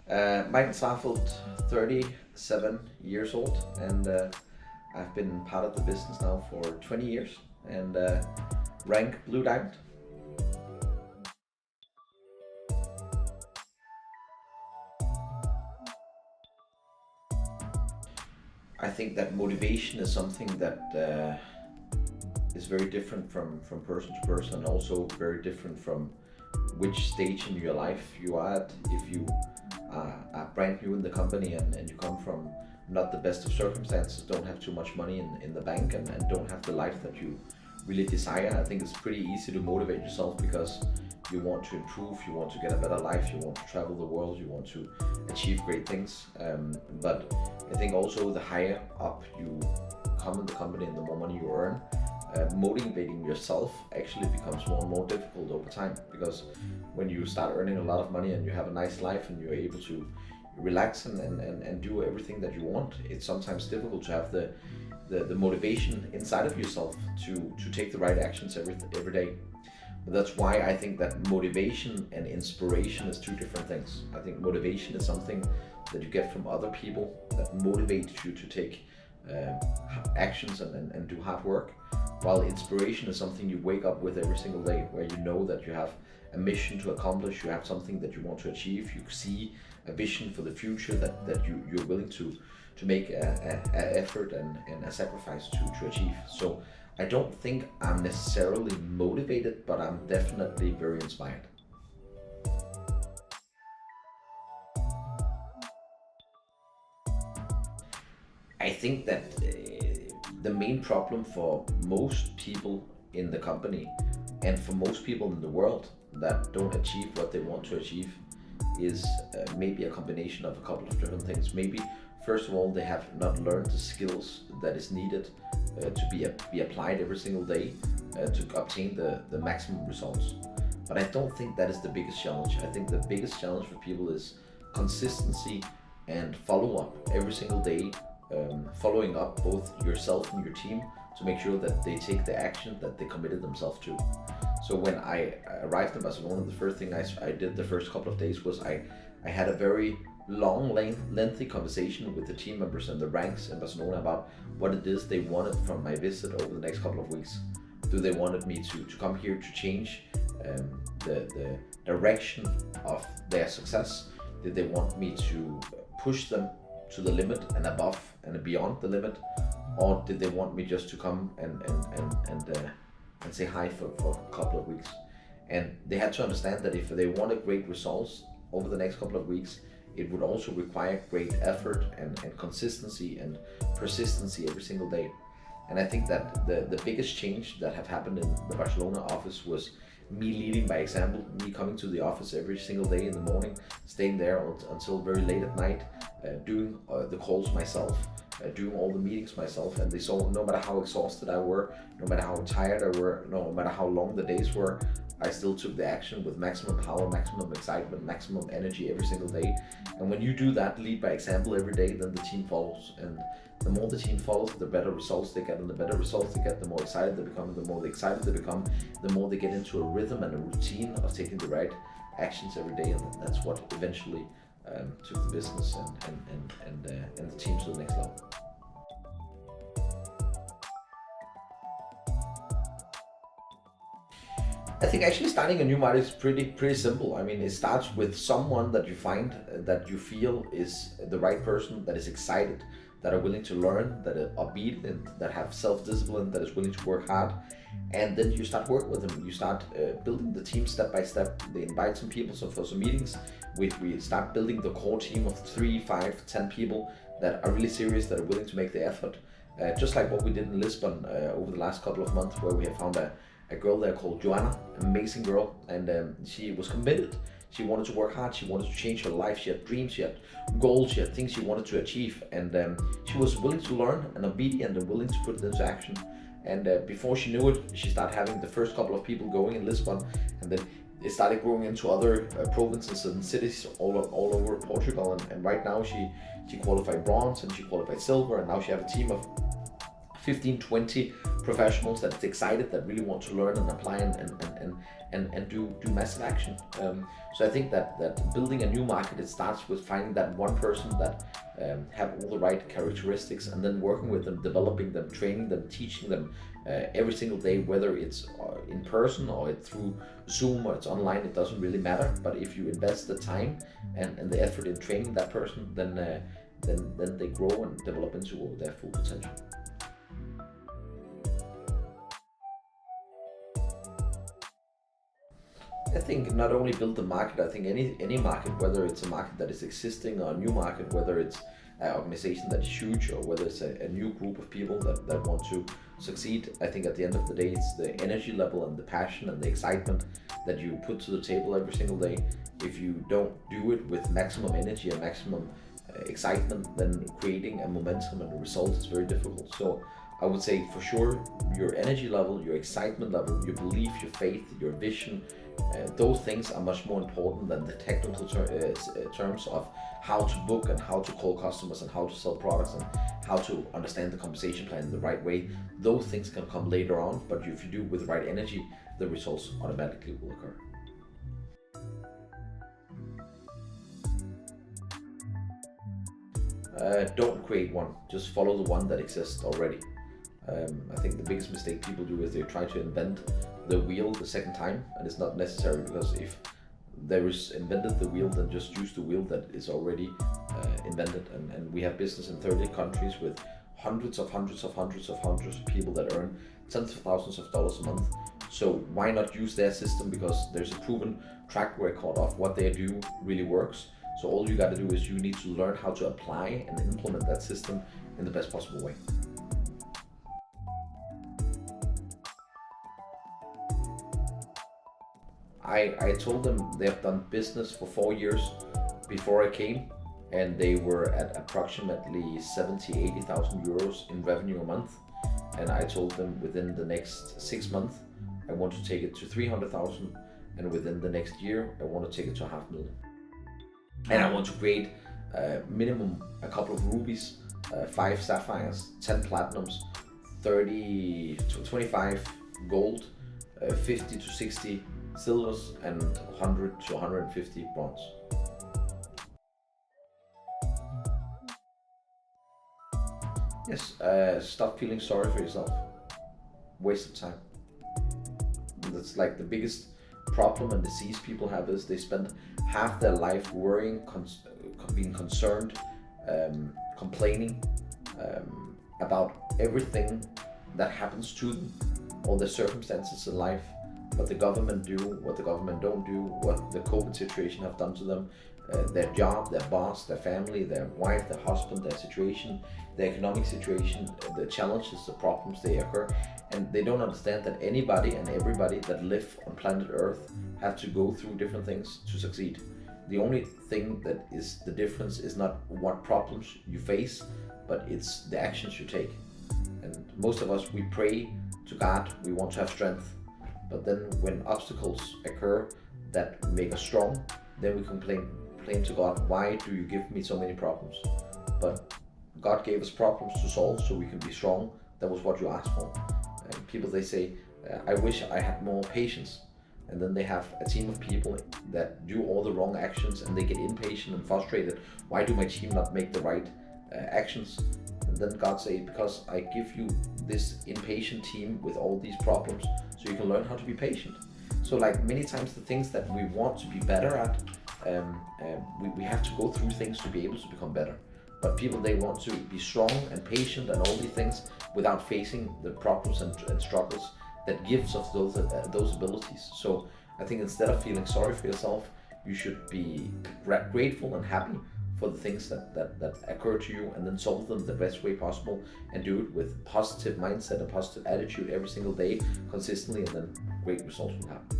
Michael Sarfelt, 37 years old, and I've been part of the business now for 20 years, and rank Blue Diamond. I think that motivation is something that is very different from person to person, and also very different from which stage in your life you are at. If you are brand new in the company and you come from not the best of circumstances, don't have too much money in the bank, and don't have the life that you really desire, I think it's pretty easy to motivate yourself because you want to improve, you want to get a better life, you want to travel the world, you want to achieve great things. But I think also the higher up you come in the company and the more money you earn, motivating yourself actually becomes more and more difficult over time, because when you start earning a lot of money and you have a nice life and you're able to relax and do everything that you want, it's sometimes difficult to have the motivation inside of yourself to take the right actions every day. But that's why I think that motivation and inspiration is two different things. I think motivation is something that you get from other people that motivate you to take uh, actions and do hard work, while inspiration is something you wake up with every single day, where you know that you have a mission to accomplish, you have something that you want to achieve, you see a vision for the future that you're willing to make a effort and a sacrifice to achieve. So I don't think I'm necessarily motivated, but I'm definitely very inspired. I think that the main problem for most people in the company and for most people in the world that don't achieve what they want to achieve is maybe a combination of a couple of different things. Maybe first of all, they have not learned the skills that is needed be applied every single day to obtain the maximum results. But I don't think that is the biggest challenge. I think the biggest challenge for people is consistency and follow up every single day, following up both yourself and your team to make sure that they take the action that they committed themselves to. So when I arrived in Barcelona, the first thing I did the first couple of days was I had a very long, lengthy conversation with the team members and the ranks in Barcelona about what it is they wanted from my visit over the next couple of weeks. Do they wanted me to come here to change the direction of their success? Did they want me to push them to the limit and above and beyond the limit, or did they want me just to come and say hi for a couple of weeks? And they had to understand that if they wanted great results over the next couple of weeks, it would also require great effort and consistency and persistency every single day. And I think that the biggest change that have happened in the Barcelona office was me leading by example, me coming to the office every single day in the morning, staying there until very late at night, doing the calls myself, doing all the meetings myself. And they saw no matter how exhausted I were, no matter how tired I were, no matter how long the days were, I still took the action with maximum power, maximum excitement, maximum energy every single day. And when you do that, lead by example every day, then the team follows. And the more the team follows, the better results they get. And the better results they get, the more excited they become. And the more excited they become, the more they get into a rhythm and a routine of taking the right actions every day. And that's what eventually took the business and the team to the next level. I think actually starting a new market is pretty simple. I mean, it starts with someone that you find that you feel is the right person, that is excited, that are willing to learn, that are obedient, that have self-discipline, that is willing to work hard, and then you start working with them. You start building the team step by step. They invite some people for some meetings. We start building the core team of 3, 5, 10 people that are really serious, that are willing to make the effort. Just like what we did in Lisbon over the last couple of months, where we have found a girl there called Joanna, amazing girl, and she was committed. She wanted to work hard, she wanted to change her life, she had dreams, she had goals, she had things she wanted to achieve, and she was willing to learn and obedient and willing to put it into action. And before she knew it, she started having the first couple of people going in Lisbon, and then it started growing into other provinces and cities all over Portugal. And right now she qualified bronze and she qualified silver, and now she have a team of 15, 20 professionals that's excited, that really want to learn and apply and do massive action. So I think that building a new market, it starts with finding that one person that have all the right characteristics, and then working with them, developing them, training them, teaching them every single day, whether it's in person or it's through Zoom or it's online, it doesn't really matter. But if you invest the time and the effort in training that person, then they grow and develop into their full potential. I think not only build the market, I think any market, whether it's a market that is existing or a new market, whether it's an organization that is huge or whether it's a new group of people that want to succeed, I think at the end of the day it's the energy level and the passion and the excitement that you put to the table every single day. If you don't do it with maximum energy and maximum excitement, then creating a momentum and a result is very difficult. So I would say for sure your energy level, your excitement level, your belief, your faith, your vision, those things are much more important than the technical terms of how to book and how to call customers and how to sell products and how to understand the compensation plan in the right way. Those things can come later on, but if you do it with the right energy, the results automatically will occur. Don't create one, just follow the one that exists already. I think the biggest mistake people do is they try to invent the wheel the second time, and it's not necessary, because if there is invented the wheel, then just use the wheel that is already invented. And we have business in 30 countries with hundreds of people that earn tens of thousands of dollars a month. So why not use their system, because there's a proven track record of what they do really works. So all you got to do is you need to learn how to apply and implement that system in the best possible way. I told them they have done business for 4 years before I came, and they were at approximately 70,000-80,000 euros in revenue a month. And I told them within the next 6 months, I want to take it to 300,000, and within the next year, I want to take it to 500,000. And I want to create minimum a couple of rubies, 5 sapphires, 10 platinums, 30 to 25 gold, 50 to 60 silvers, and 100 to 150 bronze. Yes, stop feeling sorry for yourself. Waste of time. That's like the biggest problem and disease people have, is they spend half their life worrying, being concerned, complaining about everything that happens to them, all the circumstances in life, what the government do, what the government don't do, what the COVID situation have done to them, their job, their boss, their family, their wife, their husband, their situation, their economic situation, the challenges, the problems they occur. And they don't understand that anybody and everybody that live on planet Earth have to go through different things to succeed. The only thing that is the difference is not what problems you face, but it's the actions you take. And most of us, we pray to God, we want to have strength. But then when obstacles occur that make us strong, then we complain to God, why do you give me so many problems? But God gave us problems to solve so we can be strong. That was what you asked for. And people, they say, I wish I had more patience. And then they have a team of people that do all the wrong actions, and they get impatient and frustrated. Why do my team not make the right actions? And then God say, because I give you this impatient team with all these problems so you can learn how to be patient. So like many times the things that we want to be better at, we have to go through things to be able to become better. But people, they want to be strong and patient and all these things without facing the problems and struggles that gives us those abilities. So I think instead of feeling sorry for yourself, you should be grateful and happy for the things that occur to you, and then solve them the best way possible, and do it with positive mindset and positive attitude every single day, consistently, and then great results will happen.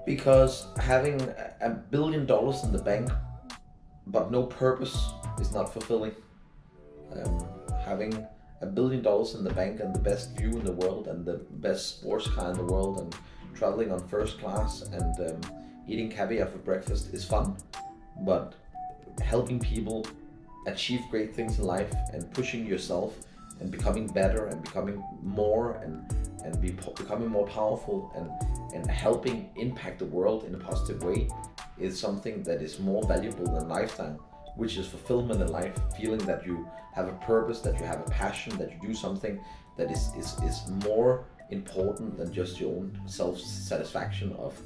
Because having $1 billion in the bank but no purpose is not fulfilling. Having $1 billion in the bank and the best view in the world and the best sports car in the world and traveling on first class and eating caviar for breakfast is fun, but helping people achieve great things in life and pushing yourself and becoming better and becoming more and becoming more powerful and helping impact the world in a positive way is something that is more valuable than lifestyle, which is fulfillment in life, feeling that you have a purpose, that you have a passion, that you do something that is more important than just your own self-satisfaction of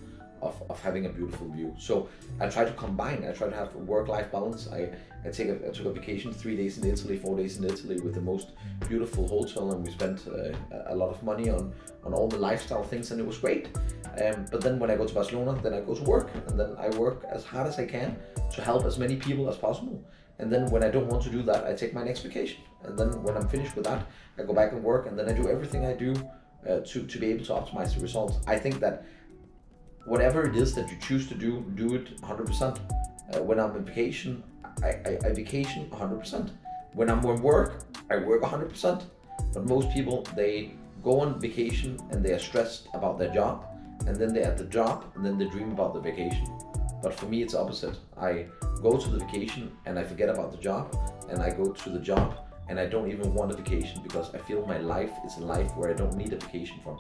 having a beautiful view. So I try to combine, I try to have a work-life balance. I took a vacation 3 days in Italy, 4 days in Italy with the most beautiful hotel, and we spent a lot of money on all the lifestyle things, and it was great. But then when I go to Barcelona, then I go to work, and then I work as hard as I can to help as many people as possible. And then when I don't want to do that, I take my next vacation. And then when I'm finished with that, I go back and work, and then I do everything I do to be able to optimize the results. I think that whatever it is that you choose to do, do it 100%. When I'm on vacation, I vacation 100%. When I'm on work, I work 100%. But most people, they go on vacation and they are stressed about their job, and then they're at the job and then they dream about the vacation. But for me, it's opposite. I go to the vacation and I forget about the job, and I go to the job and I don't even want a vacation because I feel my life is a life where I don't need a vacation from.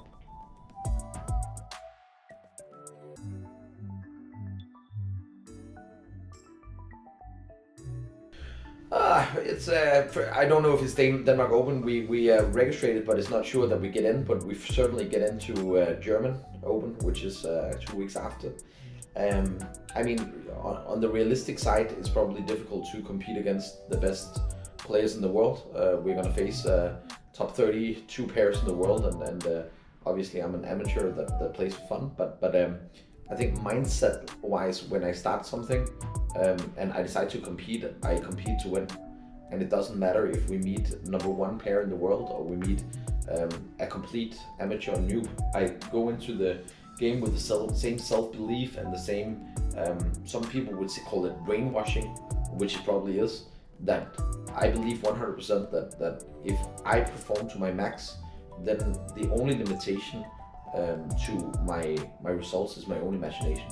I don't know if it's Denmark Open. We registered, but it's not sure that we get in. But we certainly get into German Open, which is 2 weeks after. I mean, on the realistic side, it's probably difficult to compete against the best players in the world. We're gonna face top 32 pairs in the world, and obviously I'm an amateur that plays for fun. But I think mindset-wise, when I start something and I decide to compete, I compete to win. And it doesn't matter if we meet number one pair in the world or we meet a complete amateur or noob. I go into the game with the same self-belief and the same, some people would call it brainwashing, which it probably is, that I believe 100% that if I perform to my max, then the only limitation to my results is my own imagination.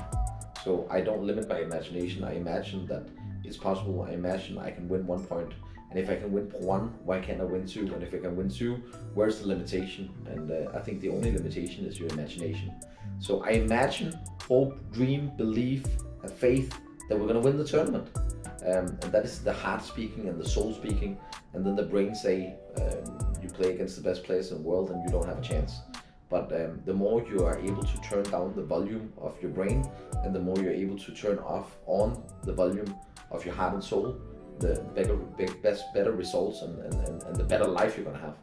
So I don't limit my imagination. I imagine that it's possible. I imagine I can win 1 point, and if I can win 1, why can't I win 2? And if I can win 2, where's the limitation? And I think the only limitation is your imagination. So I imagine, hope, dream, belief, and faith that we're gonna win the tournament. And that is the heart speaking and the soul speaking, and then the brain say you play against the best players in the world and you don't have a chance. But the more you are able to turn down the volume of your brain, and the more you're able to turn on the volume of your heart and soul, the better results and the better life you're gonna have.